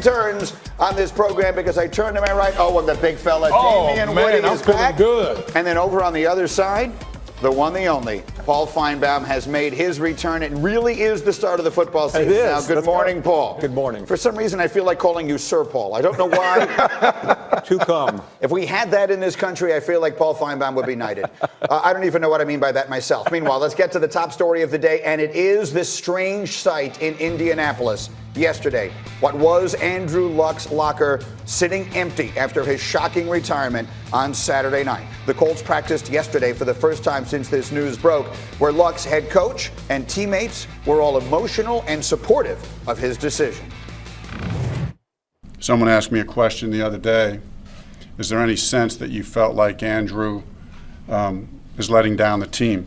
Turns on this program because I turned to my right. Oh, and the big fella, Damien Woody is back. Good. And then over on the other side, the one, the only, Paul Feinbaum has made his return. It really is the start of the football season now. Good morning, Paul. Good morning. For some reason, I feel like calling you Sir Paul. I don't know why. To come. If we had that in this country, I feel like Paul Feinbaum would be knighted. I don't even know what I mean by that myself. Meanwhile, let's get to the top story of the day, and it is this strange sight in Indianapolis yesterday. What was Andrew Luck's locker sitting empty after his shocking retirement on Saturday night. The Colts practiced yesterday for the first time since this news broke, where Luck's head coach and teammates were all emotional and supportive of his decision. Someone asked me a question the other day. Is there any sense that you felt like Andrew is letting down the team?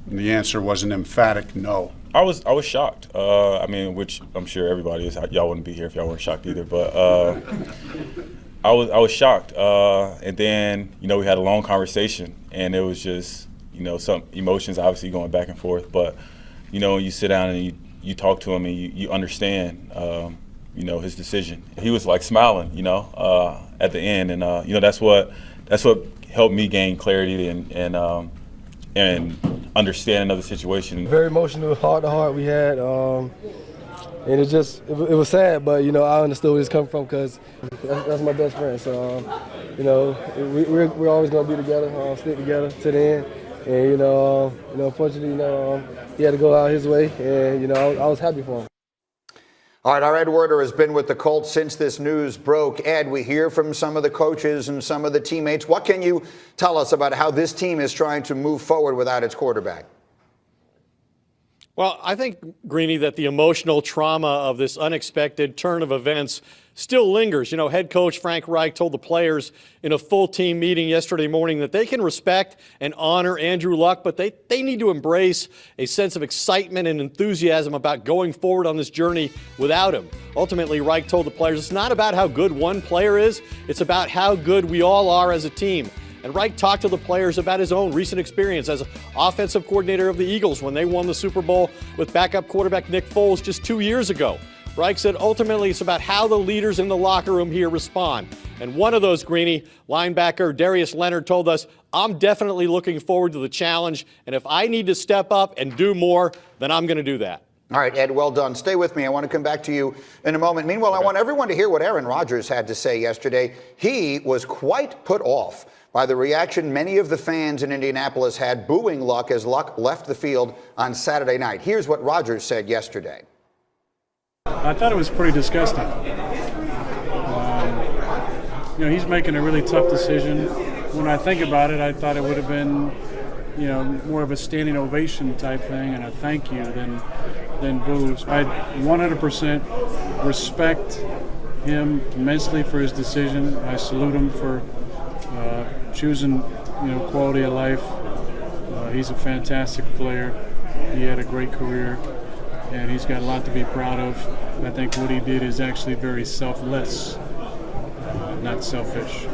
And the answer was an emphatic no. I was shocked. I mean, which I'm sure everybody is. Y'all wouldn't be here if y'all weren't shocked either. But I was shocked. And then we had a long conversation, and it was just some emotions obviously going back and forth. But when you sit down and you talk to him and you understand his decision. He was like smiling at the end, and that's what helped me gain clarity and understanding of the situation. Very emotional, heart to heart we had, and it was sad, but I understood where he's coming from because that's my best friend. So we're always gonna be together, stick together to the end. And unfortunately, he had to go out his way, and I was happy for him. All right, our Ed Werder has been with the Colts since this news broke. Ed, we hear from some of the coaches and some of the teammates. What can you tell us about how this team is trying to move forward without its quarterback? Well, I think, Greeny, that the emotional trauma of this unexpected turn of events still lingers. Head coach Frank Reich told the players in a full team meeting yesterday morning that they can respect and honor Andrew Luck, but they need to embrace a sense of excitement and enthusiasm about going forward on this journey without him. Ultimately, Reich told the players it's not about how good one player is, it's about how good we all are as a team. And Reich talked to the players about his own recent experience as offensive coordinator of the Eagles when they won the Super Bowl with backup quarterback Nick Foles just 2 years ago. Reich said ultimately it's about how the leaders in the locker room here respond. And one of those, Greeny, linebacker Darius Leonard told us, I'm definitely looking forward to the challenge, and if I need to step up and do more, then I'm going to do that. All right, Ed, well done. Stay with me. I want to come back to you in a moment. Meanwhile, I want everyone to hear what Aaron Rodgers had to say yesterday. He was quite put off by the reaction many of the fans in Indianapolis had booing Luck as Luck left the field on Saturday night. Here's what Rodgers said yesterday. I thought it was pretty disgusting. He's making a really tough decision. When I think about it, I thought it would have been, more of a standing ovation type thing and a thank you than boos. I 100% respect him immensely for his decision. I salute him for choosing, quality of life. He's a fantastic player. He had a great career, and he's got a lot to be proud of. I think what he did is actually very selfless, not selfish.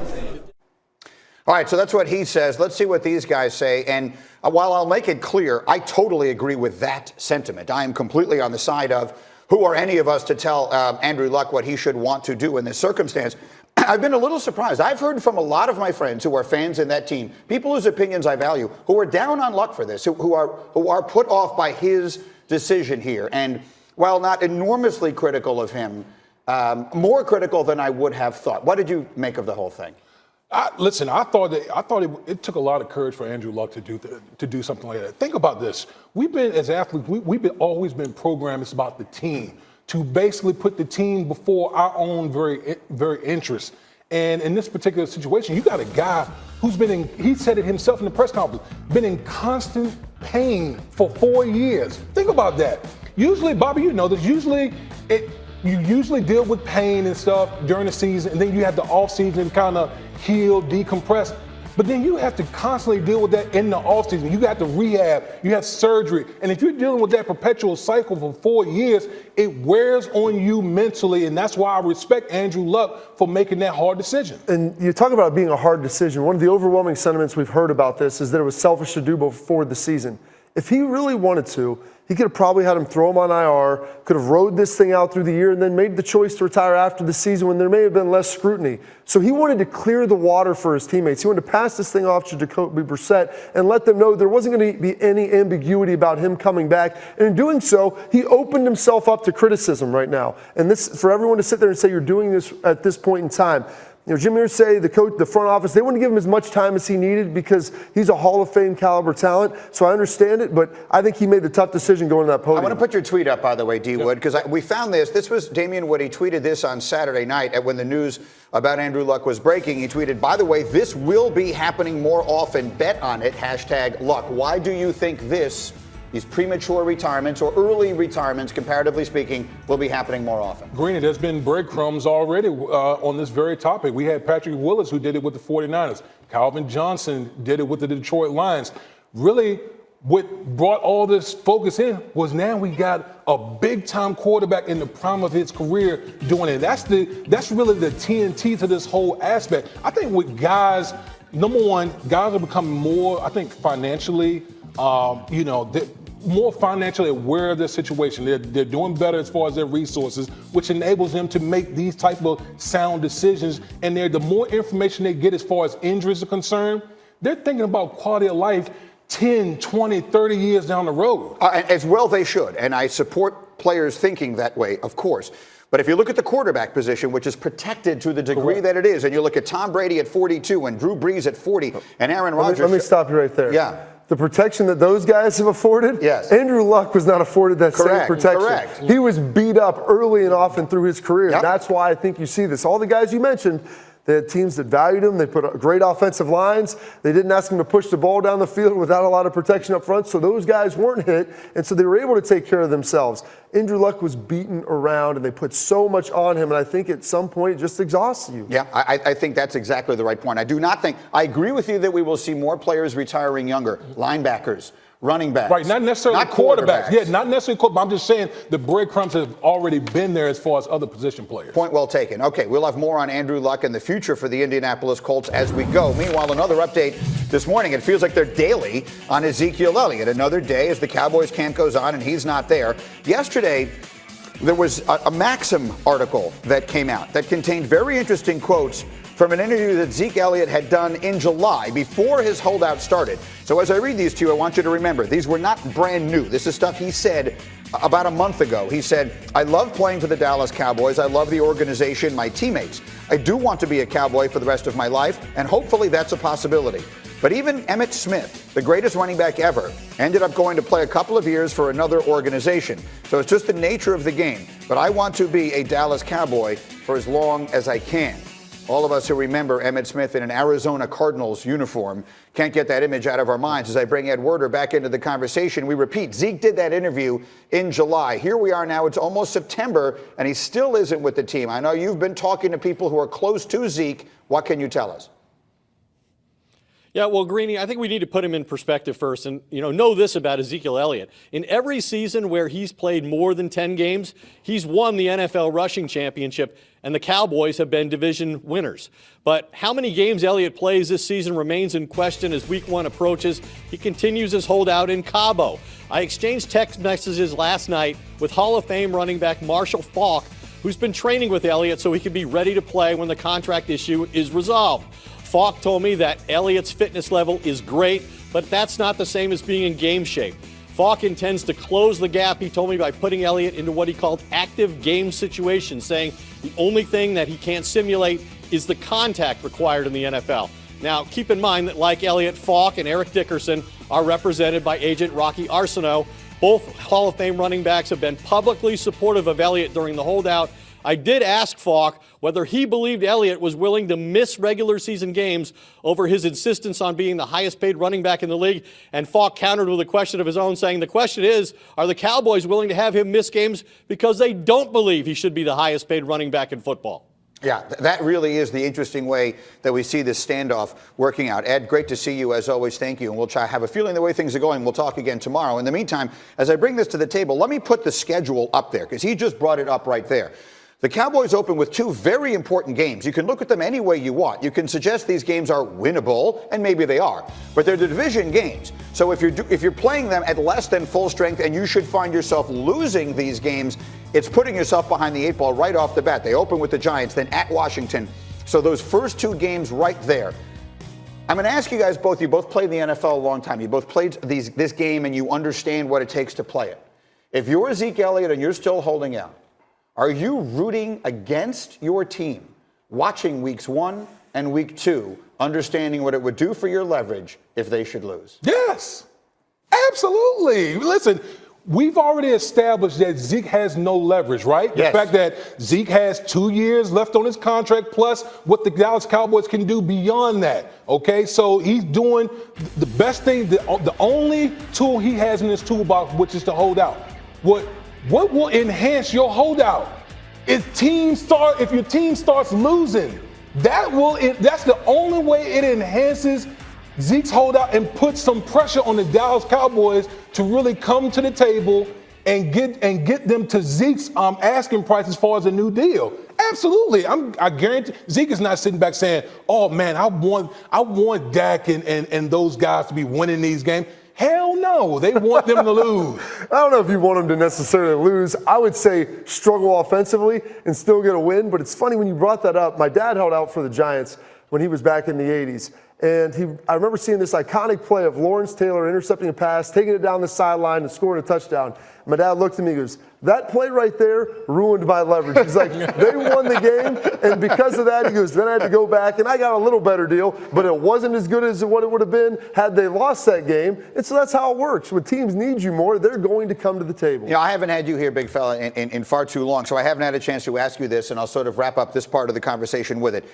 All right, so that's what he says. Let's see what these guys say. And while I'll make it clear, I totally agree with that sentiment. I am completely on the side of who are any of us to tell Andrew Luck what he should want to do in this circumstance. I've been a little surprised. I've heard from a lot of my friends who are fans in that team, people whose opinions I value, who are down on Luck for this, who are put off by his decision here. And while not enormously critical of him, more critical than I would have thought. What did you make of the whole thing? Listen, I thought it took a lot of courage for Andrew Luck to do something like that. Think about this. We've been, as athletes, we've always been programmed. It's about the team, to basically put the team before our own very interests. And in this particular situation, you got a guy who's he said it himself in the press conference, been in constant pain for 4 years. Think about that. Usually, Bobby, you know this, you usually deal with pain and stuff during the season, and then you have the off season to kind of heal, decompress. But then you have to constantly deal with that in the off season. You got to rehab, you have surgery. And if you're dealing with that perpetual cycle for 4 years, it wears on you mentally. And that's why I respect Andrew Luck for making that hard decision. And you talk about it being a hard decision. One of the overwhelming sentiments we've heard about this is that it was selfish to do before the season. If he really wanted to, he could have probably had him throw him on IR, could have rode this thing out through the year, and then made the choice to retire after the season when there may have been less scrutiny. So he wanted to clear the water for his teammates. He wanted to pass this thing off to Jacoby Brissett and let them know there wasn't going to be any ambiguity about him coming back. And in doing so, he opened himself up to criticism right now. And this, for everyone to sit there and say you're doing this at this point in time, Jim Irsay, the coach, the front office, they wouldn't give him as much time as he needed because he's a Hall of Fame caliber talent. So I understand it, but I think he made the tough decision going to that podium. I want to put your tweet up, by the way, D. Wood, because we found this. This was Damien Woody tweeted this on Saturday night when the news about Andrew Luck was breaking. He tweeted, by the way, this will be happening more often. Bet on it. #Luck. Why do you think these premature retirements or early retirements, comparatively speaking, will be happening more often? Greeny, there's been breadcrumbs already on this very topic. We had Patrick Willis, who did it with the 49ers. Calvin Johnson did it with the Detroit Lions. Really, what brought all this focus in was now we got a big-time quarterback in the prime of his career doing it. That's really the TNT to this whole aspect. I think with guys, number one, guys are becoming more, I think, financially, more financially aware of their situation. They're doing better as far as their resources, which enables them to make these type of sound decisions. And the more information they get as far as injuries are concerned, they're thinking about quality of life 10, 20, 30 years down the road. As well they should. And I support players thinking that way, of course. But if you look at the quarterback position, which is protected to the degree that it is, and you look at Tom Brady at 42 and Drew Brees at 40 and Aaron Rodgers. Let me stop you right there. Yeah. The protection that those guys have afforded, yes. Andrew Luck was not afforded that same protection. Correct. He was beat up early and often through his career. Yep. That's why I think you see this. All the guys you mentioned, they had teams that valued him. They put great offensive lines. They didn't ask him to push the ball down the field without a lot of protection up front. So those guys weren't hit, and so they were able to take care of themselves. Andrew Luck was beaten around, and they put so much on him, and I think at some point it just exhausts you. Yeah, I think that's exactly the right point. I agree with you that we will see more players retiring younger, linebackers, running backs. Right, not necessarily not quarterbacks. Yeah, not necessarily quarterbacks. I'm just saying the breadcrumbs have already been there as far as other position players. Point well taken. Okay, we'll have more on Andrew Luck and the future for the Indianapolis Colts as we go. Meanwhile, another update this morning. It feels like they're daily on Ezekiel Elliott. Another day as the Cowboys camp goes on and he's not there. Yesterday, there was a Maxim article that came out that contained very interesting quotes from an interview that Zeke Elliott had done in July before his holdout started. So as I read these to you, I want you to remember, these were not brand new. This is stuff he said about a month ago. He said, I love playing for the Dallas Cowboys. I love the organization, my teammates. I do want to be a Cowboy for the rest of my life, and hopefully that's a possibility. But even Emmitt Smith, the greatest running back ever, ended up going to play a couple of years for another organization. So it's just the nature of the game. But I want to be a Dallas Cowboy for as long as I can. All of us who remember Emmitt Smith in an Arizona Cardinals uniform can't get that image out of our minds. As I bring Ed Werder back into the conversation, we repeat, Zeke did that interview in July. Here we are now, it's almost September, and he still isn't with the team. I know you've been talking to people who are close to Zeke. What can you tell us? Yeah, well, Greeny, I think we need to put him in perspective first and, know this about Ezekiel Elliott. In every season where he's played more than 10 games, he's won the NFL rushing championship, and the Cowboys have been division winners. But how many games Elliott plays this season remains in question as Week 1 approaches. He continues his holdout in Cabo. I exchanged text messages last night with Hall of Fame running back Marshall Faulk, who's been training with Elliott so he can be ready to play when the contract issue is resolved. Faulk told me that Elliott's fitness level is great, but that's not the same as being in game shape. Faulk intends to close the gap, he told me, by putting Elliott into what he called active game situations, saying the only thing that he can't simulate is the contact required in the NFL. Now, keep in mind that like Elliott, Faulk and Eric Dickerson are represented by agent Rocky Arsenault. Both Hall of Fame running backs have been publicly supportive of Elliott during the holdout. I did ask Faulk whether he believed Elliott was willing to miss regular season games over his insistence on being the highest paid running back in the league, and Faulk countered with a question of his own, saying the question is, are the Cowboys willing to have him miss games because they don't believe he should be the highest paid running back in football? Yeah, that really is the interesting way that we see this standoff working out. Ed, great to see you as always. Thank you. And we'll try have a feeling the way things are going. We'll talk again tomorrow. In the meantime, as I bring this to the table, let me put the schedule up there because he just brought it up right there. The Cowboys open with two very important games. You can look at them any way you want. You can suggest these games are winnable, and maybe they are, but they're the division games. So if you're playing them at less than full strength and you should find yourself losing these games, it's putting yourself behind the 8 ball right off the bat. They open with the Giants, then at Washington. So those first two games right there. I'm going to ask you guys both. You both played the NFL a long time. You both played this game, and you understand what it takes to play it. If you're Ezekiel Elliott and you're still holding out, are you rooting against your team, watching weeks 1 and week 2, understanding what it would do for your leverage if they should lose? Yes, absolutely. Listen, we've already established that Zeke has no leverage, right? Yes. The fact that Zeke has 2 years left on his contract, plus what the Dallas Cowboys can do beyond that. Okay, so he's doing the best thing, the only tool he has in his toolbox, which is to hold out. What will enhance your holdout? If your team starts losing, that's the only way it enhances Zeke's holdout and puts some pressure on the Dallas Cowboys to really come to the table and get them to Zeke's asking price as far as a new deal. Absolutely, I guarantee Zeke is not sitting back saying, "Oh man, I want Dak and those guys to be winning these games." Hell no, they want them to lose. I don't know if you want them to necessarily lose. I would say struggle offensively and still get a win. But it's funny when you brought that up. My dad held out for the Giants when he was back in the 80s. And I remember seeing this iconic play of Lawrence Taylor intercepting a pass, taking it down the sideline and scoring a touchdown. My dad looked at me and goes, "That play right there ruined my leverage." He's like, "They won the game, and because of that," he goes, "then I had to go back, and I got a little better deal, but it wasn't as good as what it would have been had they lost that game." And so that's how it works. When teams need you more, they're going to come to the table. You know, I haven't had you here, big fella, in far too long, so I haven't had a chance to ask you this, and I'll sort of wrap up this part of the conversation with it.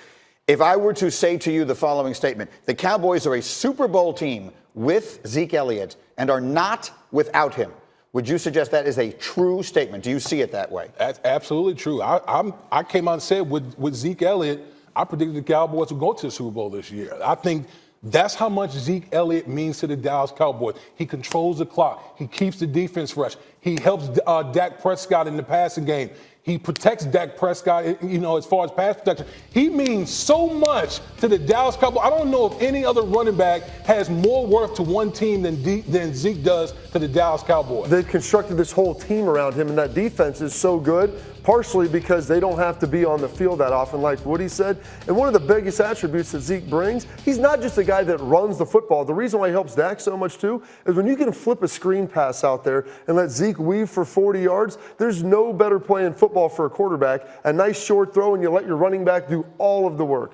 If I were to say to you the following statement, the Cowboys are a Super Bowl team with Zeke Elliott and are not without him, would you suggest that is a true statement? Do you see it that way? That's absolutely true. I came out and said with Zeke Elliott, I predicted the Cowboys would go to the Super Bowl this year. I think that's how much Zeke Elliott means to the Dallas Cowboys. He controls the clock. He keeps the defense fresh. He helps Dak Prescott in the passing game. He protects Dak Prescott, you know, as far as pass protection. He means so much to the Dallas Cowboys. I don't know if any other running back has more worth to one team than Zeke does to the Dallas Cowboys. They've constructed this whole team around him, and that defense is so good, partially because they don't have to be on the field that often, like Woody said. And one of the biggest attributes that Zeke brings, he's not just a guy that runs the football. The reason why he helps Dak so much, too, is when you can flip a screen pass out there and let Zeke weave for 40 yards, there's no better play in football for a quarterback. A nice short throw, and you let your running back do all of the work.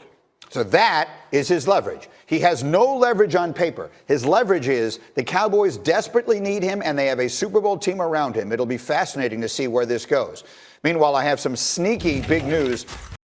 So that is his leverage. He has no leverage on paper. His leverage is the Cowboys desperately need him, and they have a Super Bowl team around him. It'll be fascinating to see where this goes. Meanwhile, I have some sneaky big news